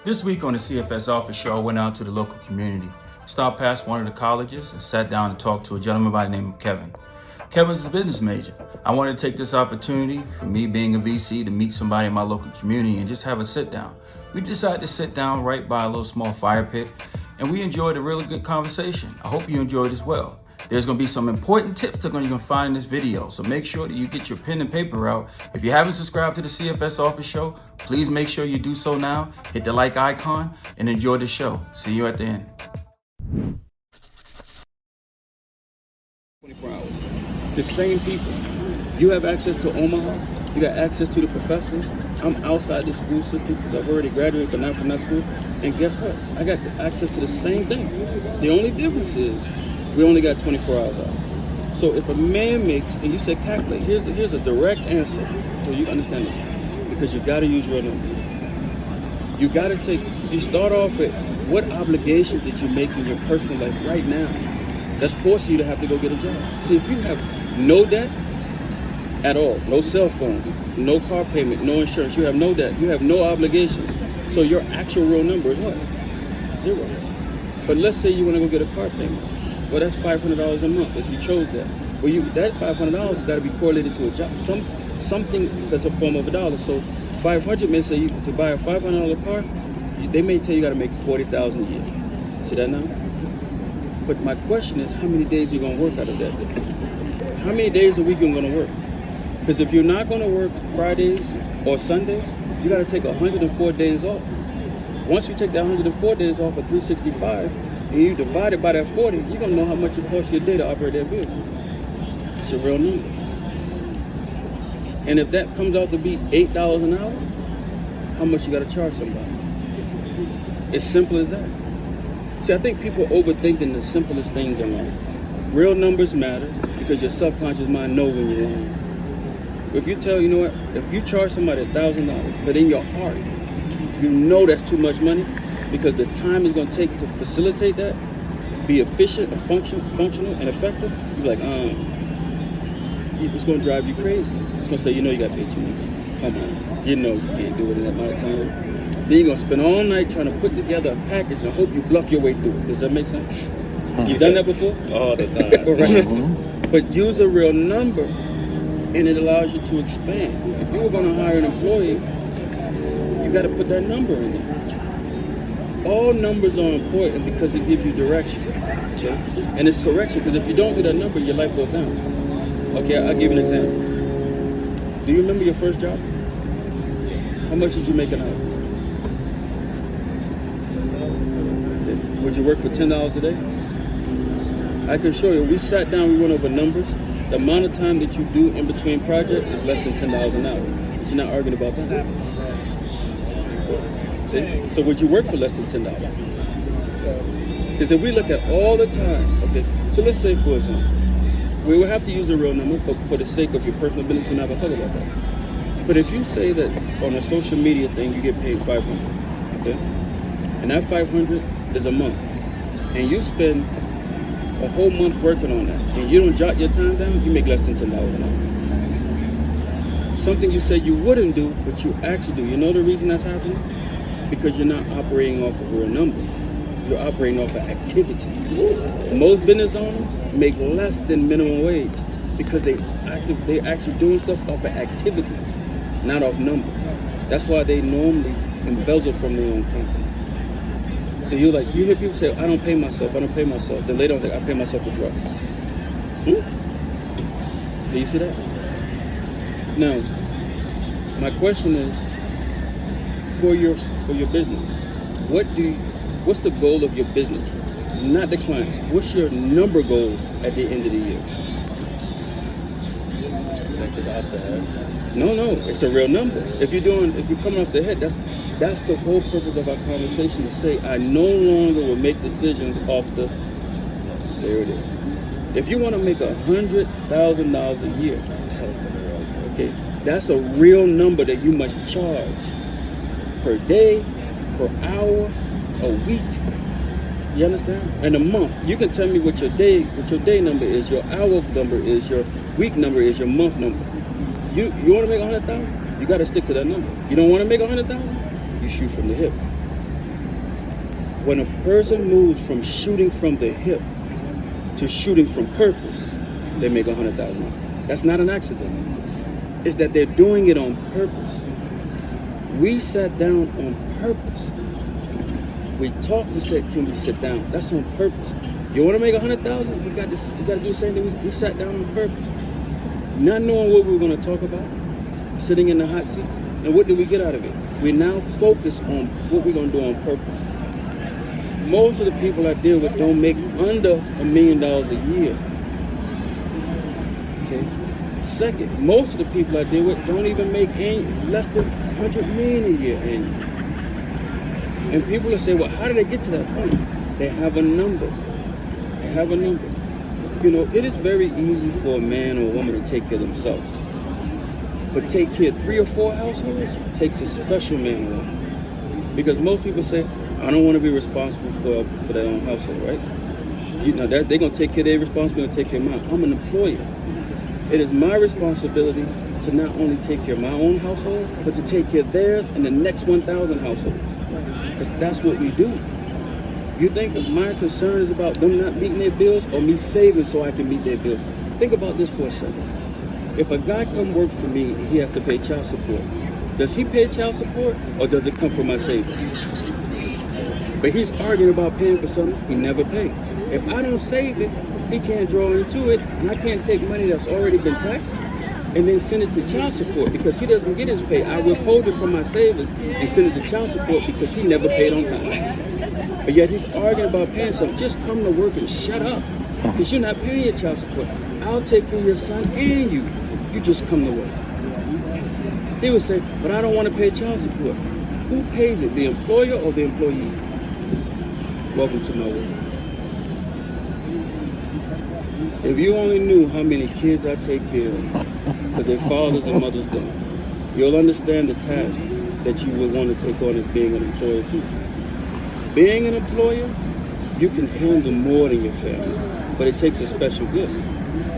This week on the CFS Office Show, I went out to the local community, stopped past one of the colleges, and sat down and talked to a gentleman by the name of Kevin. Kevin's a business major. I wanted to take this opportunity for me being a VC to meet somebody in my local community and just have a sit down. We decided to sit down right by a little small fire pit, and we enjoyed a really good conversation. I hope you enjoyed as well. There's going to be some important tips that you're going to find in this video, so make sure that you get your pen and paper out. If you haven't subscribed to the CFS Office Show, please make sure you do so now. Hit the like icon and enjoy the show. See you at the end. 24 hours. The same people. You have access to Omaha. You got access to the professors. I'm outside the school system because I've already graduated, but not from that school. And guess what? I got the access to the same thing. The only difference is we only got 24 hours out. So if a man makes, and you said calculate, here's a direct answer so you understand this. Because you got to use real numbers. You start off at what obligations did you make in your personal life right now that's forcing you to have to go get a job. See, if you have no debt at all, no cell phone, no car payment, no insurance, you have no debt, you have no obligations. So your actual real number is what? 0. But let's say you want to go get a car payment. Well, that's $500 a month if you chose that. Well, that $500 got to be correlated to a job, something that's a form of a dollar. So 500 may say to buy a $500 car, they may tell you got to make $40,000 a year. See that now? But my question is, how many days are you going to work out of that day? How many days a week are you going to work? Because if you're not going to work Fridays or Sundays, you got to take 104 days off. Once you take that 104 days off of 365, and you divide it by that 40, you're going to know how much it costs you a day to operate that vehicle. It's a real number. And if that comes out to be $8 an hour, how much you got to charge somebody? It's simple as that. See, I think people overthinking the simplest things in life. Real numbers matter because your subconscious mind knows when you're lying. If you tell, you know what, if you charge somebody $1,000, but in your heart, you know that's too much money because the time it's going to take to facilitate that, be efficient, functional, and effective, you're like, it's going to drive you crazy. It's going to say, you know, you got to pay too much. Come on. You know you can't do it in that amount of time. Then you're going to spend all night trying to put together a package and hope you bluff your way through it. Does that make sense? You've done that before? All the time. Right. But use a real number and it allows you to expand. If you were going to hire an employee, you got to put that number in there. All numbers are important because it gives you direction. Okay? And it's correction because if you don't do that number, your life goes down. Okay, I'll give you an example. Do you remember your first job? How much did you make an hour? Would you work for $10 a day? I can show you. We sat down, we went over numbers. The amount of time that you do in between projects is less than $10 an hour. But you're not arguing about that. See? So would you work for less than $10? Because if we look at all the time, okay, so let's say for example, we will have to use a real number, but for the sake of your personal business, we're not going to talk about that. But if you say that on a social media thing, you get paid $500, okay? And that $500 is a month. And you spend a whole month working on that, and you don't jot your time down, you make less than $10 an hour. Something you said you wouldn't do, but you actually do. You know the reason that's happening? Because you're not operating off of a real number. You're operating off of activity. Most business owners make less than minimum wage because they actually doing stuff off of activities, not off numbers. That's why they normally embezzle from their own company. So you hear people say, I don't pay myself. Then later on, I pay myself for drugs. Do you see that? Now, my question is, for your business, what's the goal of your business? Not the clients. What's your number goal at the end of the year? Not just off the head. No, it's a real number. If you're coming off the head, that's the whole purpose of our conversation, to say I no longer will make decisions off the, there it is. If you want to make $100,000 a year, okay, that's a real number that you must charge per day, per hour, a week. You understand? And a month. You can tell me what your day number is, your hour number is, your week number is, your month number. You want to make $100,000? You got to stick to that number. You don't want to make $100,000? You shoot from the hip. When a person moves from shooting from the hip to shooting from purpose, they make $100,000. That's not an accident. It's that they're doing it on purpose. We sat down on purpose. We talked and said, can we sit down? That's on purpose. You want to make $100,000? You got to do the same thing. We sat down on purpose. Not knowing what we were going to talk about, sitting in the hot seats. And what did we get out of it? We now focus on what we're going to do on purpose. Most of the people I deal with don't make under $1 million a year. Okay. Second, most of the people I deal with don't even make less than $100 million a year annually. And people will say, well, how did they get to that point? They have a number. They have a number. You know, it is very easy for a man or a woman to take care of themselves. But take care of 3 or 4 households takes a special man or woman. Because most people say, I don't want to be responsible for their own household, right? You know, they're going to take care of their responsibility and take care of mine. I'm an employer. It is my responsibility to not only take care of my own household, but to take care of theirs and the next 1,000 households. Because that's what we do. You think that my concern is about them not meeting their bills or me saving so I can meet their bills? Think about this for a second. If a guy come work for me, he has to pay child support. Does he pay child support or does it come from my savings? But he's arguing about paying for something he never paid. If I don't save it, he can't draw into it, and I can't take money that's already been taxed and then send it to child support because he doesn't get his pay. I withhold it from my savings and send it to child support because he never paid on time. But yet he's arguing about paying something. Just come to work and shut up because you're not paying your child support. I'll take care of your son and you. You just come to work. He would say, but I don't want to pay child support. Who pays it, the employer or the employee? Welcome to my world. If you only knew how many kids I take care of, because their fathers and mothers don't, you'll understand the task that you would want to take on as being an employer too. Being an employer, you can handle more than your family, but it takes a special gift.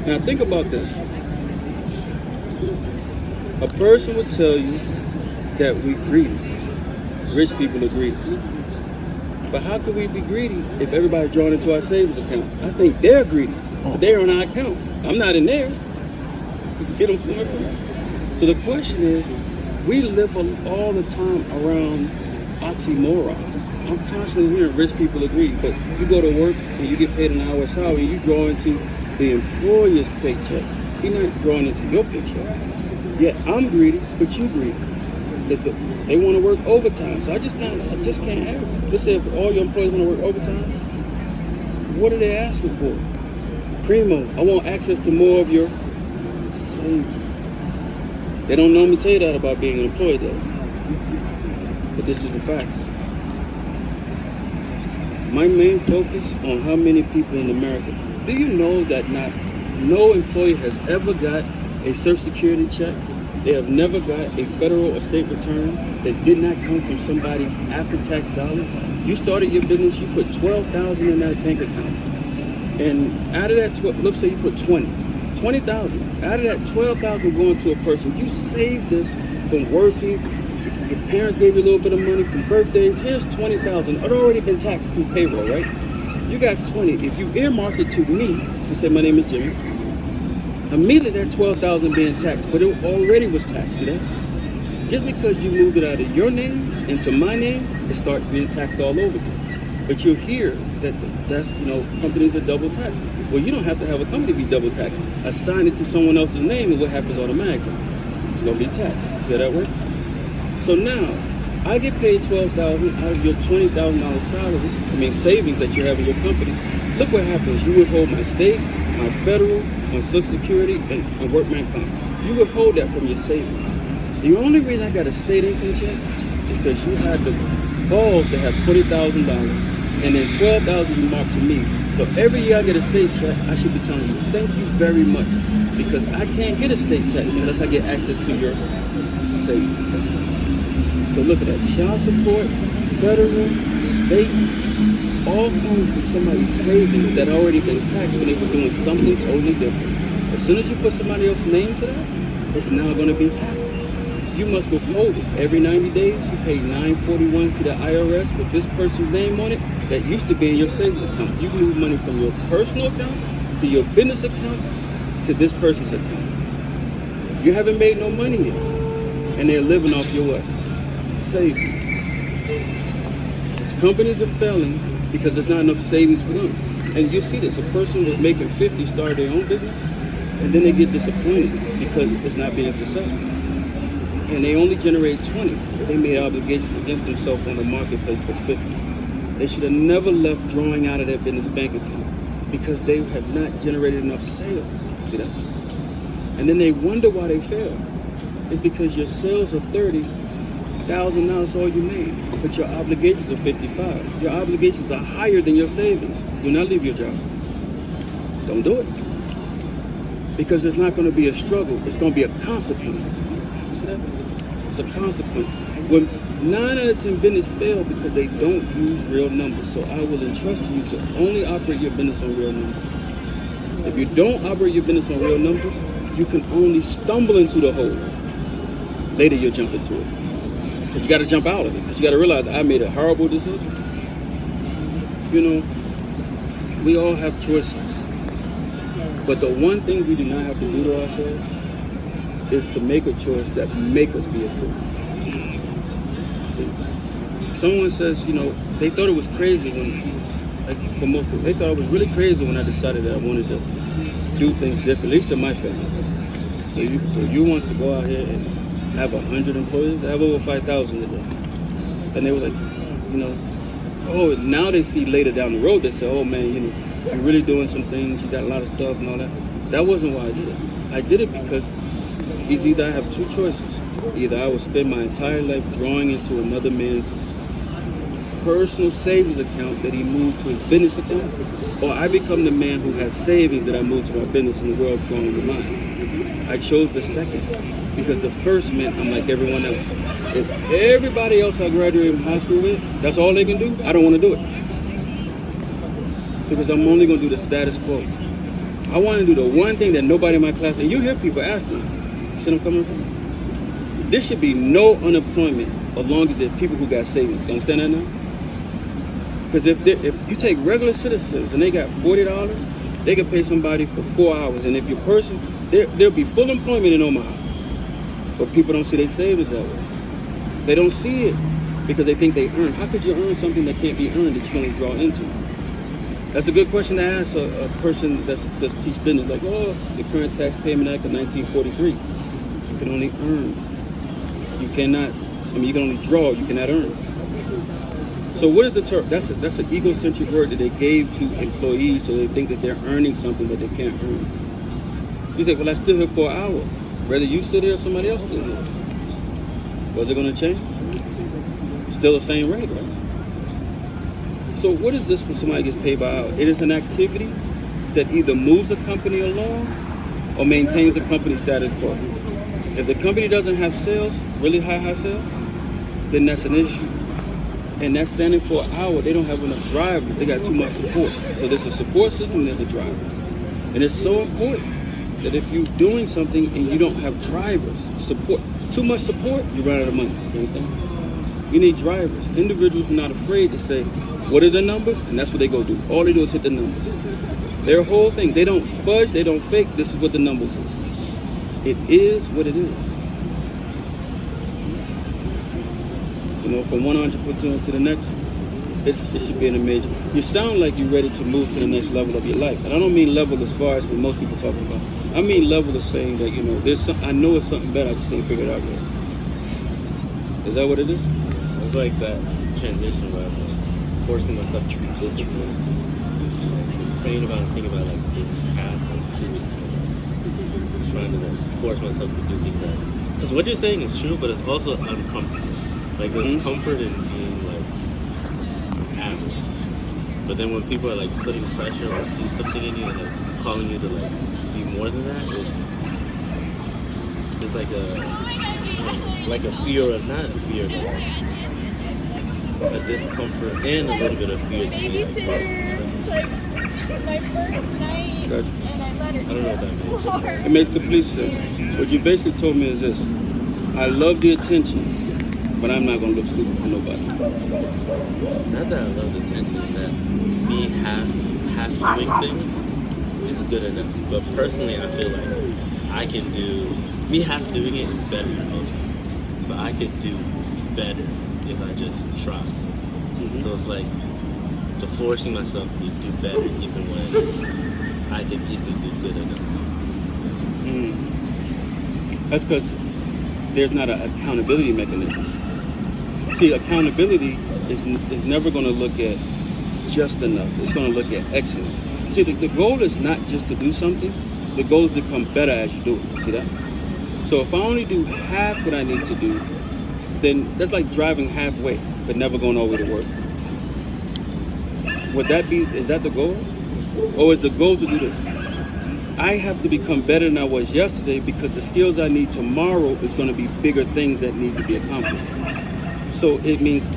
Now think about this. A person would tell you that we're greedy. Rich people are greedy. But how could we be greedy if everybody's drawn into our savings account? I think they're greedy. But they're on our accounts. I'm not in theirs. You see what I'm coming from? So the question is, we live all the time around oxymorons. I'm constantly hearing rich people agree, but you go to work and you get paid an hour salary, you draw into the employer's paycheck. You're not drawing into your paycheck. Yeah, I'm greedy, but you greedy. They want to work overtime, so I just can't have it. Let's say if all your employees want to work overtime, what are they asking for? Primo, I want access to more of your savings. They don't normally tell you that about being an employee though. But this is the facts. My main focus on how many people in America, do you know that no employee has ever got a Social Security check? They have never got a federal or state return that did not come from somebody's after-tax dollars. You started your business, you put $12,000 in that bank account. And out of that, let's say you put 20,000. Out of that 12,000 going to a person, you saved this from working. Your parents gave you a little bit of money from birthdays. Here's 20,000. It already been taxed through payroll, right? You got 20. If you earmark it to me, so say my name is Jimmy. Immediately that 12,000 being taxed, but it already was taxed. See that? Just because you moved it out of your name into my name, it starts being taxed all over again. But you'll hear that's companies are double taxed. Well, you don't have to have a company be double taxed. Assign it to someone else's name, and what happens automatically? It's gonna be taxed. See how that works? So now, I get paid $12,000 out of your $20,000 salary. Savings that you have in your company. Look what happens. You withhold my state, my federal, my Social Security, and workman comp. You withhold that from your savings. The only reason I got a state income check is because you had the balls to have $20,000 and then $12,000 you mark to me. So every year I get a state check, I should be telling you, thank you very much, because I can't get a state check unless I get access to your savings. So look at that, child support, federal, state, all comes from somebody's savings that already been taxed when they were doing something totally different. As soon as you put somebody else's name to that, it's now going to be taxed. you must withhold it. Every 90 days, you pay $9.41 to the IRS with this person's name on it that used to be in your savings account. You can move money from your personal account to your business account to this person's account. You haven't made no money yet, and they're living off your what? Savings. Companies are failing because there's not enough savings for them. And you see this, a person was making 50 start their own business, and then they get disappointed because it's not being successful. And they only generate 20, but they made obligations against themselves on the marketplace for 50. They should have never left drawing out of their business bank account because they have not generated enough sales. See that? And then they wonder why they fail. It's because your sales are 30,000, now it's all you made, but your obligations are 55. Your obligations are higher than your savings. Do not leave your job. Don't do it. Because it's not going to be a struggle. It's going to be a consequence. You see that? It's a consequence. When 9 out of 10 business fail because they don't use real numbers. So I will entrust you to only operate your business on real numbers. If you don't operate your business on real numbers, you can only stumble into the hole. Later you'll jump into it. Because you got to jump out of it. Because you got to realize I made a horrible decision. You know, we all have choices. But the one thing we do not have to do to ourselves is to make a choice that make us be a fool. See, someone says, you know, they thought it was crazy when, like for most people, they thought it was really crazy when I decided that I wanted to do things differently, at least in my family. So you want to go out here and have 100 employees? I have over 5,000 today. And they were like, you know, oh, now they see later down the road, they say, oh man, you know, you're really doing some things, you got a lot of stuff and all that. That wasn't why I did it. I did it because it's either I have two choices. Either I would spend my entire life drawing into another man's personal savings account that he moved to his business account, or I become the man who has savings that I move to my business and the world growing into mine. I chose the second because the first meant I'm like everyone else. If everybody else I graduated from high school with, that's all they can do, I don't want to do it. Because I'm only going to do the status quo. I want to do the one thing that nobody in my class, and you hear people ask them, see what I'm coming from? There should be no unemployment as long as there's people who got savings. You understand that now? Because if you take regular citizens and they got $40, they can pay somebody for 4 hours. And if your person, there'll be full employment in Omaha. But people don't see their savings that way. They don't see it because they think they earn. How could you earn something that can't be earned that you're going to draw into? That's a good question to ask a person that's teach business. Like, oh, the current Tax Payment Act of 1943. You can only earn. You cannot, you can only draw, you cannot earn. So what is the term? That's an egocentric word that they gave to employees so they think that they're earning something that they can't earn. You say, well, I stood here for an hour. Whether you stood here or somebody else stood here. Was it going to change? Still the same rate, right? So what is this when somebody gets paid by hour? It is an activity that either moves a company along or maintains the company status quo. If the company doesn't have sales, really high sales, then that's an issue. And that's standing for an hour. They don't have enough drivers. They got too much support. So there's a support system, there's a driver. And it's so important that if you're doing something and you don't have drivers, support, too much support, you run out of money. You understand? You need drivers. Individuals are not afraid to say, what are the numbers? And that's what they go do. All they do is hit the numbers. Their whole thing, they don't fudge, they don't fake. This is what the numbers is. It is what it is. You know, from one entrepreneur to the next, it should be an amazing. You sound like you're ready to move to the next level of your life. And I don't mean level as far as what most people talk about. I mean level is saying that, you know, I know it's something better, I just ain't figured it out yet. Is that what it is? It's like that transition where I'm forcing myself to be disciplined. Praying about and thinking about like this past like 2 weeks. Trying to like force myself to do things that, because what you're saying is true, but it's also uncomfortable. Like there's comfort in being like average, but then when people are like putting pressure or see something in you and like calling you to like be more than that, it's just like a fear of, not a fear, but like a discomfort and a little bit of fear to me. My first night, Gotcha. and I let her I don't know what that means. It makes complete sense. What you basically told me is this. I love the attention, but I'm not gonna look stupid for nobody. Not that I love the attention, is that me half doing things is good enough. But personally, I feel like I can do, me half doing it is better than most people. But I could do better if I just try. Mm-hmm. So it's like the forcing myself to do better even when I can easily do good enough. That's because there's not an accountability mechanism. See, accountability is never going to look at just enough. It's going to look at excellence. See, the goal is not just to do something. The goal is to become better as you do it. See that? So if I only do half what I need to do, then that's like driving halfway, but never going all the way to work. Would that be, is that the goal? Or is the goal to do this? I have to become better than I was yesterday because the skills I need tomorrow is going to be bigger things that need to be accomplished. So it means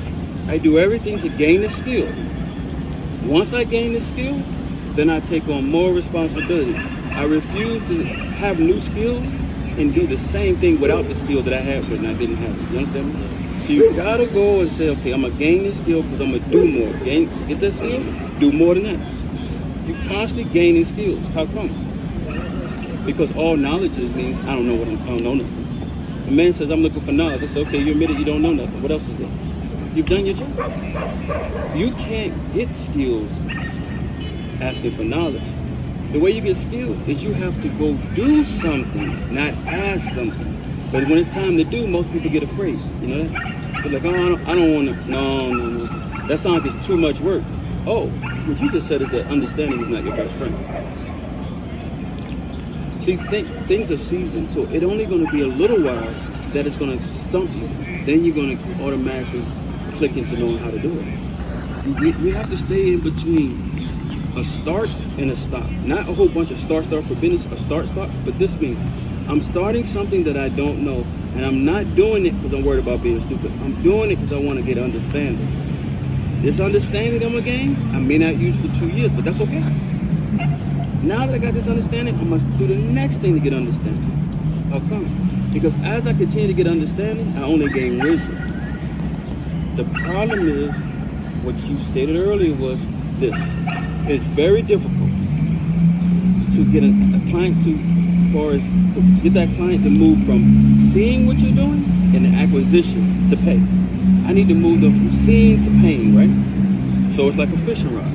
I do everything to gain the skill. Once I gain the skill, then I take on more responsibility. I refuse to have new skills and do the same thing without the skill that I had when I didn't have it. You understand me? So you gotta go and say, okay, I'm gonna gain this skill because I'm gonna do more. Get that skill, do more than that. You're constantly gaining skills. How come? Because all knowledge means I don't know what I don't know nothing. A man says, I'm looking for knowledge. I say, okay, you admitted you don't know nothing. What else is there? You've done your job. You can't get skills asking for knowledge. The way you get skills is you have to go do something, not ask something. But when it's time to do, most people get afraid. You know that? They're like, oh, I don't want to. No. That sounds like it's too much work. Oh, what you just said is that understanding is not your best friend. See, things are seasoned, so it's only going to be a little while that it's going to stump you. Then you're going to automatically click into knowing how to do it. We have to stay in between a start and a stop. Not a whole bunch of start for business, a start, but this means I'm starting something that I don't know, and I'm not doing it because I'm worried about being stupid. I'm doing it because I want to get understanding. This understanding I'm going to gain, I may not use for 2 years, but that's okay. Now that I got this understanding, I must do the next thing to get understanding. How come? Because as I continue to get understanding, I only gain wisdom. The problem is, what you stated earlier was this. It's very difficult to get a client to get that client to move from seeing what you're doing and the acquisition to pay. I need to move them from seeing to paying, right? So it's like a fishing rod.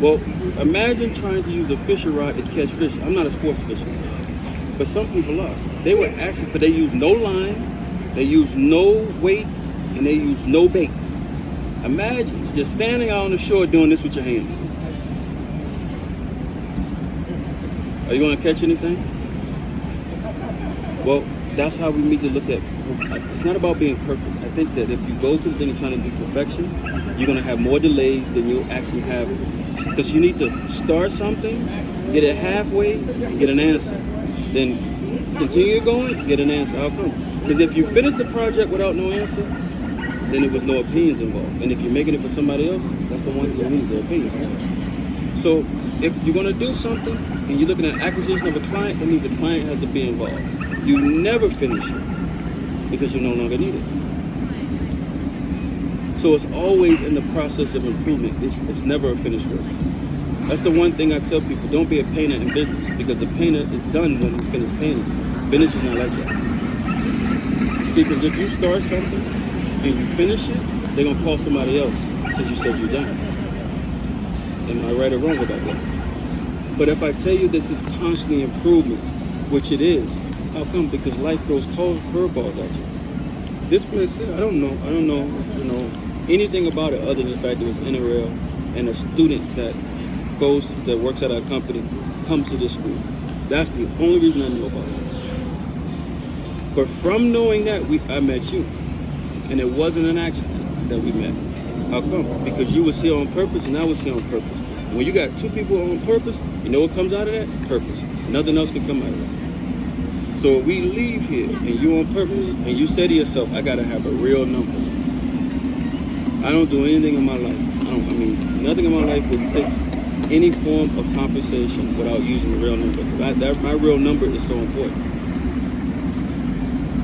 Well, imagine trying to use a fishing rod to catch fish. I'm not a sports fisherman, but some people are. They were actually, but they use no line, they use no weight, and they use no bait. Imagine just standing out on the shore doing this with your hand. Are you going to catch anything? Well, that's how we need to look at. It's not about being perfect. I think that if you go to the thing and trying to do perfection, you're going to have more delays than you'll actually have. Because you need to start something, get it halfway, and get an answer. Then continue going, get an answer. How come? Because if you finish the project without no answer, then there was no opinions involved. And if you're making it for somebody else, that's the one who needs their opinions. Right? So if you're going to do something and you're looking at acquisition of a client, that means the client has to be involved. You never finish it because you no longer need it. So it's always in the process of improvement. It's never a finished work. That's the one thing I tell people, don't be a painter in business because the painter is done when you finish painting. Business is not like that. See, because if you start something and you finish it, they're going to call somebody else because you said you're done. Am I right or wrong about that? But if I tell you this is constantly improvement, which it is, how come? Because life throws curveballs at you. This place, I don't know, anything about it other than the fact that it was NRL and a student that works at our company comes to this school. That's the only reason I know about it. But from knowing that, I met you. And it wasn't an accident that we met. How come? Because you was here on purpose and I was here on purpose. When you got two people on purpose, you know what comes out of that? Purpose. Nothing else can come out of that. So if we leave here and you on purpose and you say to yourself, I gotta have a real number. I don't do anything in my life. Nothing in my life that takes any form of compensation without using a real number. My real number is so important.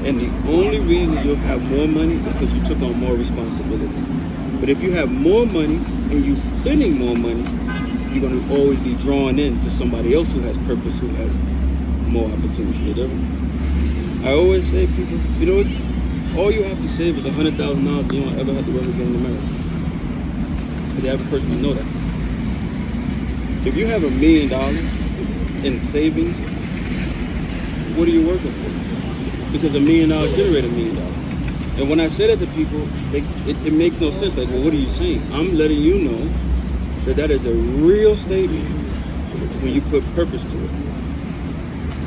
And the only reason you'll have more money is because you took on more responsibility. But if you have more money and you're spending more money, you're going to always be drawn in to somebody else who has purpose, who has more opportunity. I always say, people, you know, all you have to save is $100,000 and you don't ever have to work again in America. But the average person will know that. If you have $1 million in savings, what are you working for? Because $1 million generates $1 million. And when I say that to people, it makes no sense. Like, well, what are you saying? I'm letting you know that is a real statement when you put purpose to it.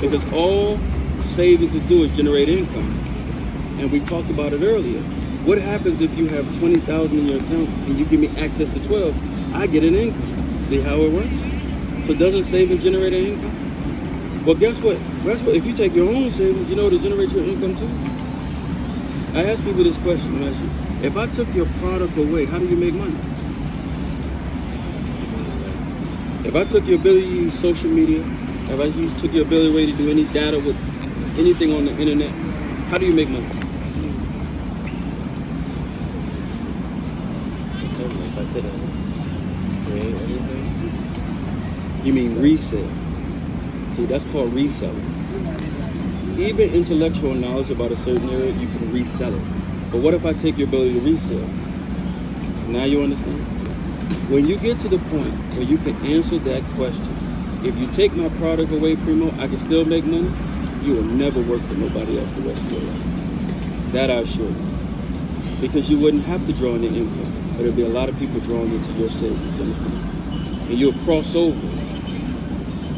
Because all savings to do is generate income. And we talked about it earlier. What happens if you have $20,000 in your account and you give me access to 12? I get an income. See how it works? So doesn't savings generate an income? Well, guess what? If you take your own savings, you know to generate your income too? I ask people this question. If I took your product away, how do you make money? If I took your ability to use social media, if I took your ability to do any data with anything on the internet, how do you make money? If I couldn't create anything. You mean resale. See, that's called reselling. Even intellectual knowledge about a certain area, you can resell it. But what if I take your ability to resell? Now you understand? When you get to the point where you can answer that question, if you take my product away, Primo, I can still make money, you will never work for nobody else the rest of your life. That I assure you. Because you wouldn't have to draw in your income, but there'll be a lot of people drawing into your savings, you understand? And you'll cross over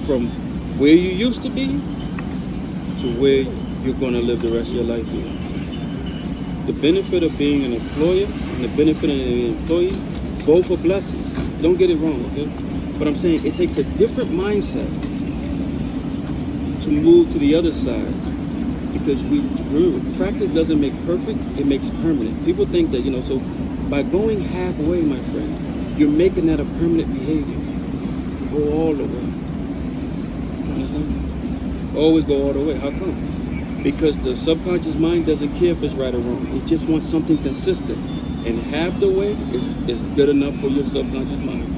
from where you used to be to where you're going to live the rest of your life here. The benefit of being an employer and the benefit of an employee, both are blessings. Don't get it wrong, okay? But I'm saying it takes a different mindset to move to the other side, because practice doesn't make perfect, it makes permanent. People think that, so by going halfway, my friend, you're making that a permanent behavior. Go all the way. Understand? Always go all the way. How come? Because the subconscious mind doesn't care if it's right or wrong. It just wants something consistent. And half the way is good enough for your subconscious mind.